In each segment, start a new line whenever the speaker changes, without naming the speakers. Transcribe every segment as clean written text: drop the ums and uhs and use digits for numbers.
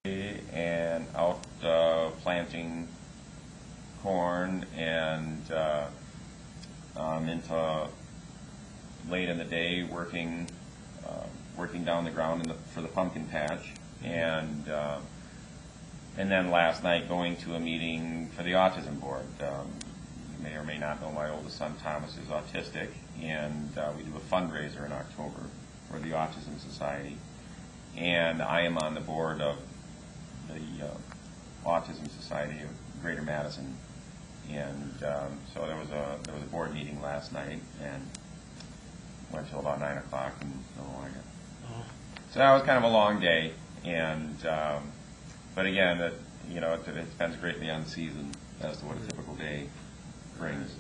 and out planting corn and into late in the day working down the ground for the pumpkin patch, and then last night going to a meeting for the autism board. You may or may not know my oldest son Thomas is autistic, and we do a fundraiser in October for the Autism Society, and I am on the board of the Autism Society of Greater Madison, and so there was a board meeting last night, and went till about 9 o'clock, and so that was kind of a long day, and but again, it depends greatly on the season as to what a typical day brings.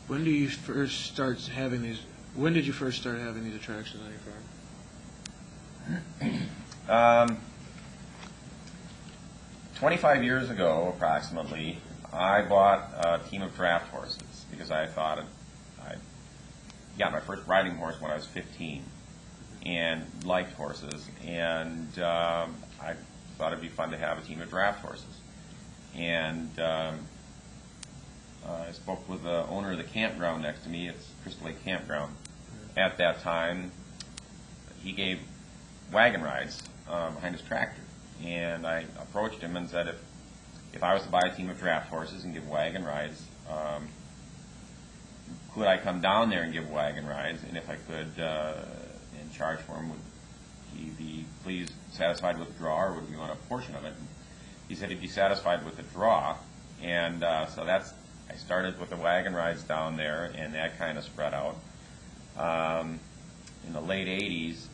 When do you first start having these? When did you first start having these attractions on your farm?
25 years ago, approximately, I bought a team of draft horses because I thought I got my first riding horse when I was 15 and liked horses, and I thought it'd be fun to have a team of draft horses. And I spoke with the owner of the campground next to me. It's Crystal Lake Campground. At that time, he gave wagon rides behind his tractor, and I approached him and said, if I was to buy a team of draft horses and give wagon rides, could I come down there and give wagon rides? And if I could, and charge for them, would he be pleased, satisfied with the draw, or would we want a portion of it? And he said he'd be satisfied with the draw, and so I started with the wagon rides down there, and that kind of spread out. In the late 80s,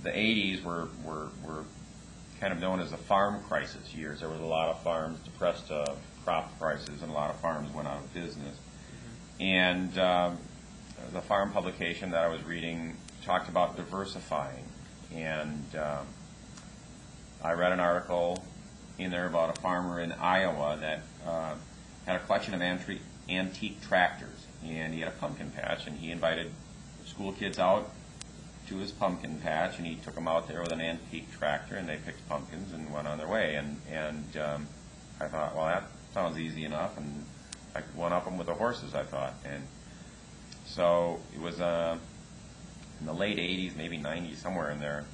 the 80s were kind of known as the farm crisis years. There was a lot of farms, depressed crop prices, and a lot of farms went out of business. And the farm publication that I was reading talked about diversifying. And I read an article in there about a farmer in Iowa that had a collection of antique tractors, and he had a pumpkin patch, and he invited school kids out to his pumpkin patch, and he took them out there with an antique tractor, and they picked pumpkins and went on their way. And I thought, well, that sounds easy enough, and I could one-up them with the horses, I thought. And so it was in the late 80s, maybe 90s, somewhere in there.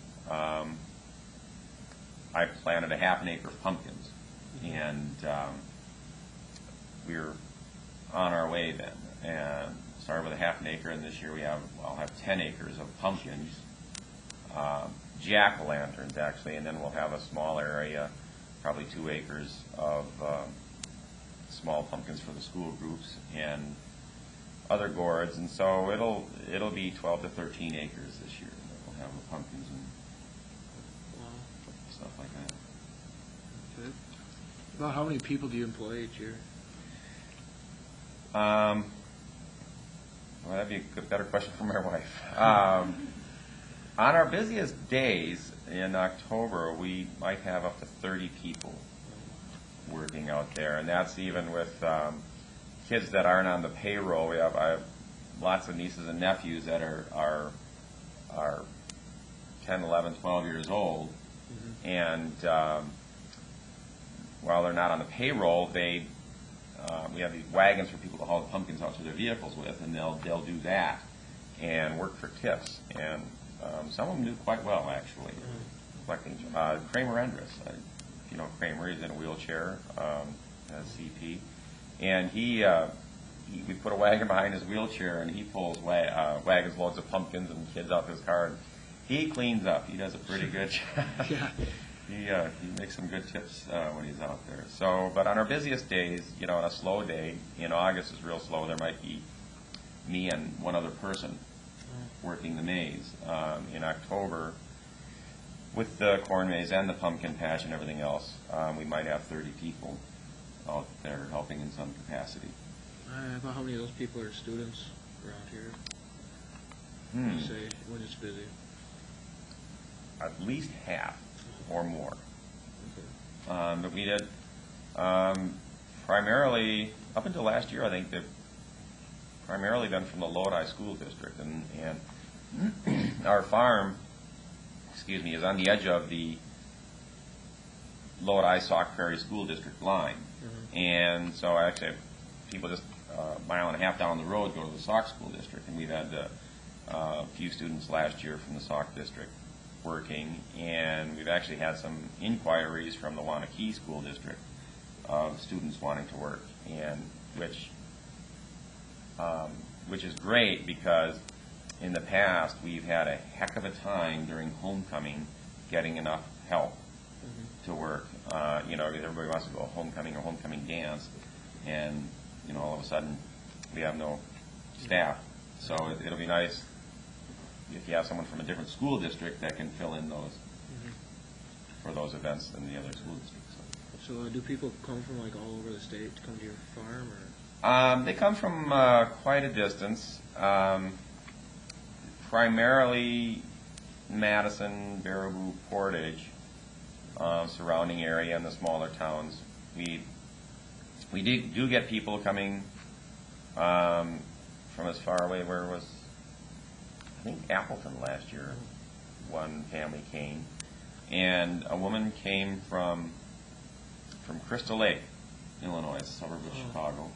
I planted a half an acre of pumpkins, and we were on our way then, and started with a half an acre, and this year I'll have 10 acres of pumpkins, jack-o'-lanterns actually, and then we'll have a small area, probably 2 acres of small pumpkins for the school groups and other gourds, and so it'll be 12 to 13 acres this year that we'll have the pumpkins and stuff like that.
Good. About how many people do you employ each year?
Well, that'd be a better question for my wife. On our busiest days in October, we might have up to 30 people working out there, and that's even with kids that aren't on the payroll. I have lots of nieces and nephews that are 10, 11, 12 years old, and while they're not on the payroll, we have these wagons for people to haul the pumpkins out to their vehicles with, and they'll do that and work for tips. And some of them do quite well, actually. Collecting Kramer Endress, if you know Kramer, he's in a wheelchair, has CP, and we put a wagon behind his wheelchair, and he pulls wagons loads of pumpkins and kids out his car. And he cleans up. He does a pretty good job.
Yeah.
He makes some good tips when he's out there. So, but on our busiest days, on a slow day, in August is real slow. There might be me and one other person working the maze. In October, with the corn maze and the pumpkin patch and everything else, we might have 30 people out there helping in some capacity.
About how many of those people are students around here? You say when it's busy?
At least half or more.
Okay.
But we did primarily, up until last year, I think they've primarily been from the Lodi School District, and our farm, is on the edge of the Lodi Sauk Prairie School District line. And so actually people just a mile and a half down the road go to the Sauk School District, and we've had a few students last year from the Sauk District working, and we've actually had some inquiries from the Wanakee School District of students wanting to work, and which is great, because in the past we've had a heck of a time during homecoming getting enough help to work. Everybody wants to go homecoming or homecoming dance, and all of a sudden we have no staff. So it'll be nice if you have someone from a different school district that can fill in those for those events than the other school districts.
So do people come from like all over the state to come to your farm, or?
They come from quite a distance, primarily Madison, Baraboo, Portage, surrounding area, and the smaller towns. We do get people coming from as far away. Where was, I think, Appleton last year. One family came, and a woman came from Crystal Lake, Illinois, a suburb of Chicago,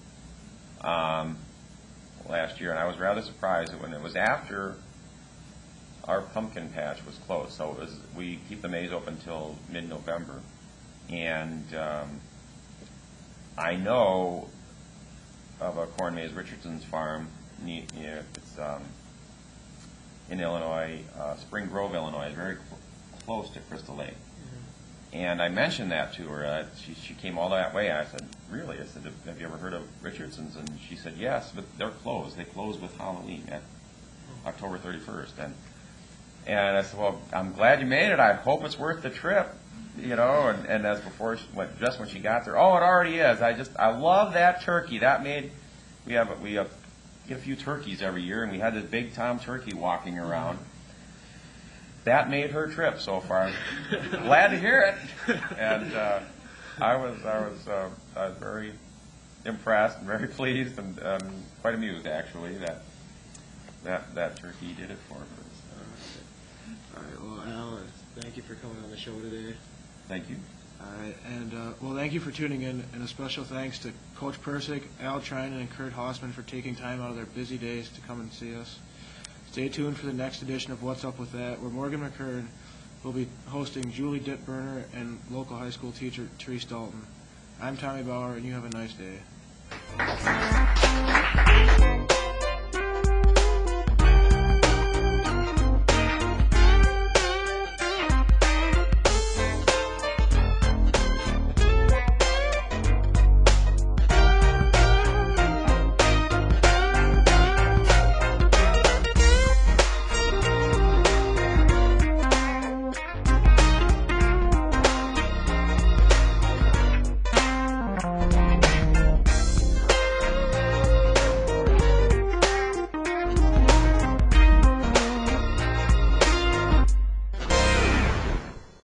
last year. And I was rather surprised that when it was after our pumpkin patch was closed. So we keep the maze open until mid-November, and I know of a corn maze, Richardson's farm. It's in Illinois, Spring Grove, Illinois, very close to Crystal Lake. And I mentioned that to her. She came all that way. I said, "Really?" I said, "Have you ever heard of Richardson's?" And she said, "Yes, but they're closed. They close with Halloween at October 31st." And I said, "Well, I'm glad you made it. I hope it's worth the trip." And as before, just when she got there, "Oh, it already is. I love that turkey. That made we get a few turkeys every year, and we had this big tom turkey walking around. That made her trip so far. Glad to hear it." And I was very impressed and very pleased, and quite amused actually that turkey did it for her.
All right. Well, Al, thank you for coming on the show today.
Thank you.
All right, and thank you for tuning in, and a special thanks to Coach Persek, Al Treinen, and Curt Hossman for taking time out of their busy days to come and see us. Stay tuned for the next edition of What's Up With That, where Morgan McCurd will be hosting Julie Dittburner and local high school teacher Therese Dalton. I'm Tommy Bauer, and you have a nice day.